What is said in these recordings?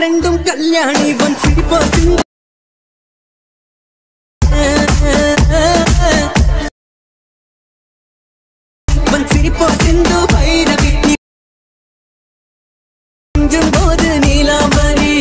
ரெண்டும் கல்யாணி ஒன் சிரிப்போ ஒன் சிரிப்போ சிந்து பைரவி போது Neelambari.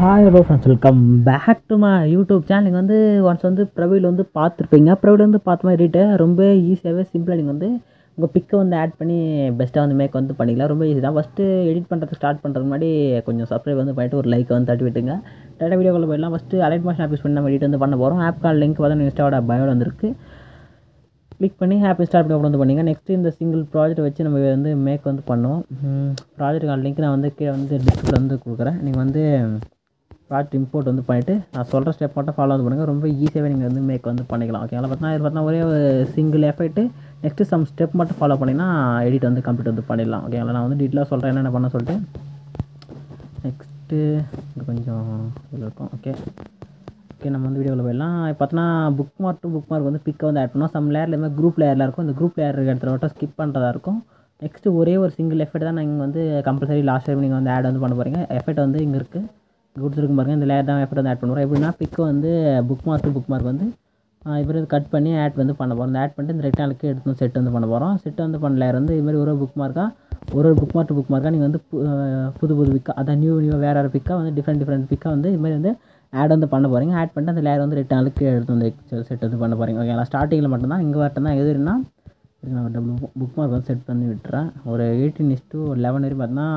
Hi hello friends, welcome back to my YouTube channel. நீங்கள் வந்து ஒன்ஸ் வந்து ப்ரொஃபைல் வந்து பார்த்துருப்பீங்க. ப்ரொஃபைல் வந்து பார்த்த மாதிரி ரொம்ப ஈஸியாகவே சிம்பிளாக நீங்கள் வந்து உங்கள் பிக்கை வந்து ஆட் பண்ணி பெஸ்ட்டாக வந்து மேக் வந்து பண்ணிக்கலாம். ரொம்ப ஈஸி தான். ஃபஸ்ட்டு எடிட் பண்ணுறது ஸ்டார்ட் பண்ணுறதுக்கு முன்னாடி கொஞ்சம் சப்ஸ்கிரைப் வந்து பண்ணிவிட்டு ஒரு லைக் வந்து தட்டி விட்டுங்க. டேட்டா வீடியோக்குள்ள போயிடலாம். ஃபஸ்ட்டு அலைட் மாஷன் ஆப் யூஸ் பண்ணி நம்ம எடிட் வந்து பண்ண போகிறோம். ஆப் கால் லிங்க் பார்த்தா இன்ஸ்டாவோட பயோவில் வந்துருக்கு. கிளிக் பண்ணி ஆப் இன்ஸ்டால் பண்ணி வந்து பண்ணிங்க. நெக்ஸ்ட்டு இந்த சிங்கிள் ப்ராஜெக்ட் வச்சு நம்ம வந்து மேக் வந்து பண்ணுவோம். ப்ராஜெக்ட் லிங்க் நான் வந்து கீழே வந்து டிஸ்கிரிப்ஷனில் வந்து கொடுக்குறேன். நீங்கள் வந்து ப்ராஜெக்ட் இம்போர்ட் வந்து பண்ணிவிட்டு நான் சொல்கிற ஸ்டெப் மட்டும் ஃபாலோ வந்து பண்ணுங்கள். ரொம்ப ஈஸியாகவே நீங்கள் வந்து மேக் வந்து பண்ணிக்கலாம். ஓகேங்களா? பார்த்தீங்கன்னா ஒரே single effect next some step மட்டும் ஃபாலோ பண்ணிங்கன்னா எடிட் வந்து கம்ப்ளீட் வந்து பண்ணிடலாம். ஓகேங்களா? நான் வந்து டீட்டெயிலாக சொல்கிறேன் என்னென்ன பண்ண சொல்லிட்டு. நெக்ஸ்ட்டு இது கொஞ்சம் இதில் இருக்கும். ஓகே நம்ம வந்து வீடியோவில் போயிடலாம். பார்த்தோன்னா book mark to book mark வந்து பிக்கை வந்து ஆட் பண்ணோம். சம் லேயரில் மாதிரி குரூப் லேயரில் இருக்கும். இந்த குரூப் லேயர் இடத்துல மட்டும் ஸ்கிப் பண்ணுறதா இருக்கும். நெக்ஸ்ட்டு ஒரே ஒரு சிங்கிள் எஃபெக்ட் தான் நீங்கள் வந்து கம்பல்சரி லாஸ்ட் டைம் நீங்கள் வந்து ஆட் வந்து பண்ண போகிறீங்க. எஃபெக்ட் வந்து இங்கே இருக்குது கொடுத்துருக்கும் பாருங்கள். இந்த லேயர் தான் எஃபெக்ட் வந்து ஆட் பண்ணுறோம். எப்படின்னா பிக்கு வந்து book mark to book mark வந்து இவர் கட் பண்ணி ஆட் வந்து பண்ண போகிறோம். இந்த ஆட் பண்ணிட்டு இந்த ரெக்டானுக்கு எடுத்து செட் வந்து பண்ண போகிறோம். செட் வந்து பண்ண லேயர் வந்து இதுமாதிரி ஒரு புக் மார்க்காக ஒரு புக் மார்க் டு புக் மார்க்காக நீங்கள் வந்து புது பிக்கா அதான் நியூ வேறு பிக்காக வந்து டிஃப்ரெண்ட் பிக்காக வந்து இதுமாதிரி வந்து ஆட் வந்து பண்ண போகிறீங்க. ஆட் பண்ணிட்டு அந்த லேயர் வந்து ரெக்டானுக்கு எடுத்து வந்து செட் வந்து பண்ண போகிறீங்க. ஓகேங்களா? ஸ்டார்டிங்கில் மட்டும்தான் இங்கே வரட்டும் தான் எதுனா நான் டபுள் புக் மார்க் வந்து செட் பண்ணி விட்டுறேன். ஒரு 18:11 வரையும் பார்த்தீங்கன்னா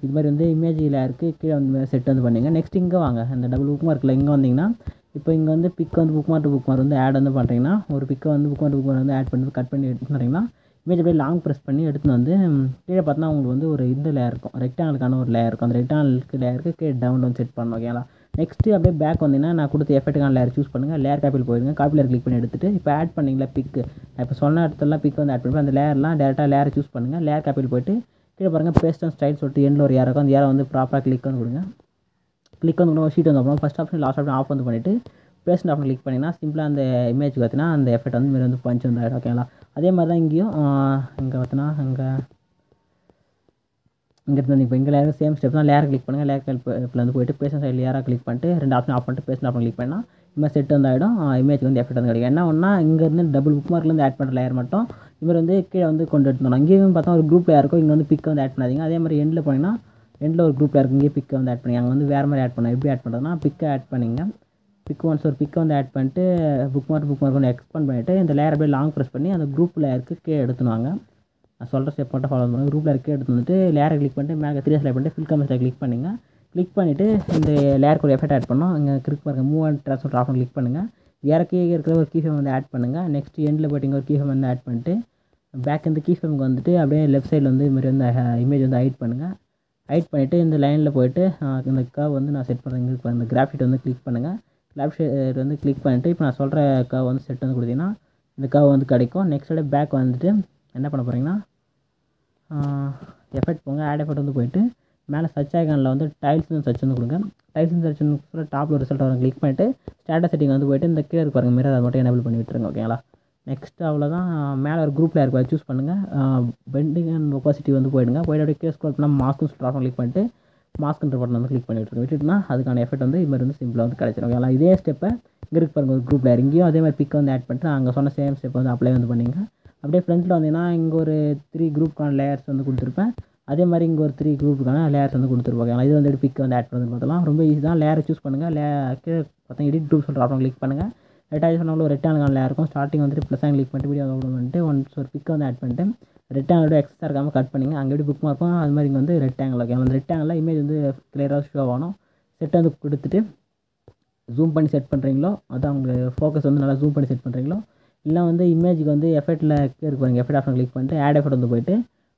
இது மாதிரி வந்து இமேஜ் லேயருக்கு கீழே வந்து செட் வந்து பண்ணிங்க. நெக்ஸ்ட் இங்கே வாங்க. இந்த டபுள் புக் மார்க்கில் இங்கே வந்தீங்கன்னா இப்போ இங்கே வந்து பிக் வந்து book mark to book mark வந்து ஆட் வந்து பண்ணுறீங்கன்னா ஒரு பிக்கை வந்து book mark to book mark வந்து ஆட் பண்ணி கட் பண்ணி எடுத்து பண்ணுறீங்கன்னா இமேஜ் அப்படியே லாங் ப்ரெஸ் பண்ணி எடுத்துன்னு வந்து கீழே பார்த்தீங்கன்னா உங்களுக்கு வந்து ஒரு இந்த லேயர் இருக்கும். ரெக்டாங்கலுக்கான ஒரு லேயர் இருக்கும். அந்த ரெக்டாங்கலுக்கு லேயருக்கு கீழே டவுன் வந்து செட் பண்ணணும். ஓகேங்களா? நெக்ஸ்ட்டு அப்படியே பேக் வந்தீங்கன்னா நான் கொடுத்த எஃபெக்ட்டுக்கான லேயர் சூஸ் பண்ணுங்கள். லேயர் காப்பியில் போயிடுங்க. காப்பியில் கிளிக் பண்ணி எடுத்துகிட்டு இப்போ ஆட் பண்ணிங்களா பிக்கு இப்போ சொன்ன இடத்துலலாம் பிக் வந்து ஆட் பண்ணி அந்த லேயர்லாம் டேரெக்டாக லேயரை சூஸ் பண்ணுங்கள். லேயர் காப்பியில் போய்ட்டு கீழே பாருங்கள் பேஸ்ட் அண்ட் ஸ்டைல் சொல்லிட்டு எண்டில் ஒரு ஏர் இருக்கும். அந்த ஏரை வந்து ப்ராப்பராக கிளிக் வந்து கொடுங்க. கிளிக் வந்து கொடுங்க. ஷீட் வந்து அப்புறம் first option last option off வந்து பண்ணிவிட்டு பேஸ்ட் ஆப்ஷன் கிளிக் பண்ணிங்கன்னா சிம்பிளாக அந்த இமேஜ் பார்த்தீங்கன்னா அந்த எஃபெக்ட் வந்து மாரி வந்து பஞ்ச் வந்து ஆகிடும். ஓகேங்களா? அதே மாதிரி தான் இங்கேயும் இங்கே பார்த்தீங்கன்னா இங்கே இருந்து இப்போ இங்கே லேயர் சேம் ஸ்டெப் தான். லேயர் கிளிக் பண்ணுங்கள். லேயர் கிளிப்பில் வந்து போய்ட்டு பேஸ்ட் சைடில் லேயராக கிளிக் பண்ணிட்டு ரெண்டு ஆப்ஷன் ஆஃப் பண்ணிட்டு பேஸ்ட் ஆப்ஷன் கிளிக் பண்ணால் இங்கே செட் வந்து ஆகிடும். இமேஜ் வந்து எஃபெக்ட் வந்து கிடைக்கும். என்ன ஒன்றா இங்கேருந்து டபுள் புக் மார்க்லேருந்து ஆட் பண்ணுற லேயர் மட்டும் இவர் வந்து கீழே வந்து கொண்டு எடுத்துக்கணும். இங்கேயும் பார்த்தா ஒரு குரூப் லேயர் இருக்கும். இங்கே வந்து பிக் வந்து ஆட் பண்ணாதீங்க. அதே மாதிரி எண்டில் போனீங்கன்னா எண்டில் ஒரு குரூப் லேயர் இருக்கும். இங்கே பிக்கை வந்து ஆட் பண்ணி அங்கே வந்து வேறு மாதிரி ஆட் பண்ணலாம். எப்படி ஆட் பண்ணுறதுனா பிக்கை ஆட் பண்ணிங்க. பிக் ஒன்ஸ் ஒரு பிக்கை வந்து ஆட் பண்ணிட்டு புக் மார்க் வந்து எக்ஸ்பேண்ட் பண்ணிவிட்டு இந்த லேயர் அப்படியே லாங் ப்ரெஸ் பண்ணி அந்த குரூப் லேயருக்கு கீழே எடுத்துனுவாங்க. நான் சொல்கிற ஸ்டெப் மட்டும் ஃபாலோ பண்ணுங்கள். குரூப் லேயருக்கு எடுத்து வந்துட்டு லேயரை கிளிக் பண்ணிட்டு மேலே 3 ஸ்லைட் பண்ணிட்டு ஃபில் கமெண்ட்ஸில் கிளிக் பண்ணுங்கள். கிளிக் பண்ணிவிட்டு இந்த லேயருக்கு ஒரு எஃபெக்ட் ஆட் பண்ணோம். இங்கே கிளிக் பண்ணுங்கள். Move and transfer off click பண்ணுங்கள். ஏறக்கே இருக்கிற ஒரு கீ ஃப்ரேம் வந்து ஆட் பண்ணுங்கள். நெக்ஸ்ட் எண்டில் போய்ட்டு இங்கே ஒரு கீ ஃப்ரேம் வந்து ஆட் பண்ணிட்டு பேக் இந்த கீ ஃப்ரேமுக்கு வந்துட்டு அப்படியே லெஃப்ட் சைடில் வந்து இதுமாதிரி வந்து இமேஜ் வந்து ஹைட் பண்ணுங்கள். ஹைட் பண்ணிவிட்டு இந்த லைனில் போய்ட்டு இந்த கர்வ் வந்து நான் செட் பண்ணுறேன். இங்கே இந்த கிராஃபிட் வந்து கிளிக் பண்ணுங்கள். கிராஃபிட் வந்து கிளிக் பண்ணிவிட்டு இப்போ நான் சொல்கிற கர்வ் வந்து செட் வந்து கொடுத்தீங்கன்னா இந்த கர்வ் வந்து கிடைக்கும். நெக்ஸ்ட்டோட பேக் வந்துட்டு என்ன பண்ண போகிறீங்கன்னா எஃபெக்ட் போங்க. ஆட் எஃபெக்ட் வந்து போய்ட்டு மேலே சர்ச் ஐகானில் வந்து டைல்ஸ்னு சர்ச் வந்து கொடுங்க. டைல்ஸ்னு சர்ச் வந்து டாப்பில் ரிசல்ட் வரும். கிளிக் பண்ணிவிட்டு ஸ்டேட்டஸ் செட்டிங் வந்து போய்ட்டு இந்த கீழே பாருங்கள் மிரர் அதை மட்டும் எனேபிள் பண்ணி விட்டுருங்க. ஓகேங்களா? நெக்ஸ்ட் அவ்வளோதான். மேலே ஒரு குரூப்பில் இருக்க சூஸ் பண்ணுங்கள். பெண்டிங் அண்ட் ஒப்பாசிட்டி வந்து போய்டுங்க. போய்ட்டு அப்படியே கீழே ஸ்க்ரோல் பண்ணால் மாஸ்க்கும் ஸ்டாஃப் கிளிக் பண்ணிட்டு மாஸ்க்குன்ற பட்டன் வந்து கிளிக் பண்ணி விட்டுருங்க. அதுக்கான எஃபெக்ட் வந்து இது மாதிரி வந்து சிம்பிளாக வந்து கிடச்சிடும். ஓகேங்களா? இதே ஸ்டெப்பை இங்கே இருக்கு பாருங்கள் ஒரு குரூப் லேயர். இங்கேயும் அதே மாதிரி பிக் வந்து ஆட் பண்ணிட்டு அங்கே சொன்ன சேம் ஸ்டெப் வந்து அப்ளை வந்து பண்ணிங்க. அப்படியே ஃப்ரண்ட்டில் வந்தீங்கன்னா இங்கே ஒரு 3 குரூப்புக்கான லேயர்ஸ் வந்து கொடுத்துருப்பேன். அதே மாதிரி இங்கே ஒரு 3 குரூப்புக்கான லேயர்ஸ் வந்து கொடுத்துருப்பாங்க. இது வந்து பிக் வந்து ஆட் பண்ணி பார்த்தலாம். ரொம்ப ஈஸி தான். லேயரை சூஸ் பண்ணுங்கள். கீழே பார்த்தா எடிட் குரூப் சொல்கிற ஆப்ஷன் கிளிக் பண்ணுங்கள். ரெட்டாக சொன்னாலும் ஒரு ரெக்டாங்கல் லேயர் இருக்கும். ஸ்டார்டிங் வந்துட்டு ப்ளஸ் கிளிக் பண்ணிட்டு வீடியோ அப்லோட் பண்ணிட்டு ஒன்ஸ் ஒரு பிக்கை வந்து ஆட் பண்ணிட்டு ரெக்டாங்கலோட எக்ஸஸாக இருக்காமல் கட் பண்ணிங்க. அங்கே எப்படி புக் மார்க்கும் அது மாதிரி இங்கே வந்து ரெக்டாங்கல். ஓகே? அந்த ரெக்டாங்கலில் இமேஜ் வந்து கிளியராக ஷோ ஆகணும். செட் வந்து கொடுத்துட்டு ஜூம் பண்ணி செட் பண்ணுறீங்களோ அதான் உங்களுக்கு ஃபோக்கஸ் வந்து நல்லா ஜூம் பண்ணி செட் பண்ணுறீங்களோ இல்லை வந்து இமேஜுக்கு வந்து எஃபெக்ட்டில் இருப்பாங்க. எஃபெக்ட் ஆப்ஷன் கிளிக் பண்ணிட்டு ஆட் எஃபெக்ட் வந்து போய்ட்டு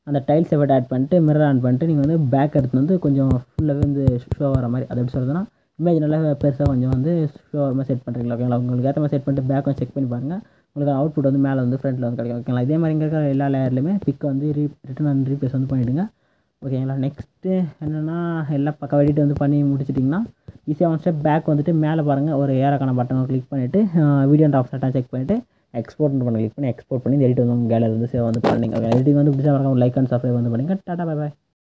அந்த டைல்ஸ் எஃபெக்ட் ஆட் பண்ணிட்டு மிரர் ஆன் பண்ணிட்டு நீங்கள் வந்து பேக் எடுத்து வந்து கொஞ்சம் ஃபுல்லாகவே வந்து ஷோ வர மாதிரி அது எப்படி சொல்கிறதுனா இமேஜ் நல்லா பெருசாக கொஞ்சம் வந்து ஷோ வர மாதிரி செட் பண்ணுறீங்களா? ஓகேங்களா? உங்களுக்கு ஏற்ற மாதிரி செட் பண்ணிட்டு பேக் வந்து செக் பண்ணி பாருங்கள். உங்களுக்கு அவுட்புட் வந்து மேலே வந்து ஃப்ரண்ட்டில் வந்து கிடைக்கும். ஓகேங்களா? இதே மாதிரி இங்கே இருக்கிற எல்லா லேயர்லையுமே பிக்கை வந்து ரிட்டன் அண்ட் ரீப்ளேஸ் வந்து பண்ணிவிடுங்க. ஓகேங்களா? நெக்ஸ்ட்டு என்னென்னா எல்லாம் பக்கம் எடிட் வந்து பண்ணி முடிச்சிட்டிங்கன்னா ஈஸியாக ஒன் ஸ்டெப் பேக் வந்துட்டு மேலே பாருங்கள் ஒரு ஏறக்கான பட்டனை கிளிக் பண்ணிவிட்டு வீடியோ அண்ட் ஆப்ஷன் செக் பண்ணிவிட்டு எக்ஸ்போர்ட் பண்ணி கிளிக் பண்ணி எக்ஸ்போர்ட் பண்ணி இந்த எடிட் வந்து உங்கள் கேலரி வந்து சேவ் வந்து பண்ணிங்க. எடிட்டிங் வந்து பிடிச்சா லைக் அண்ட் சப்ஸ்கிரைப் வந்து பண்ணிங்க. Tata bye bye.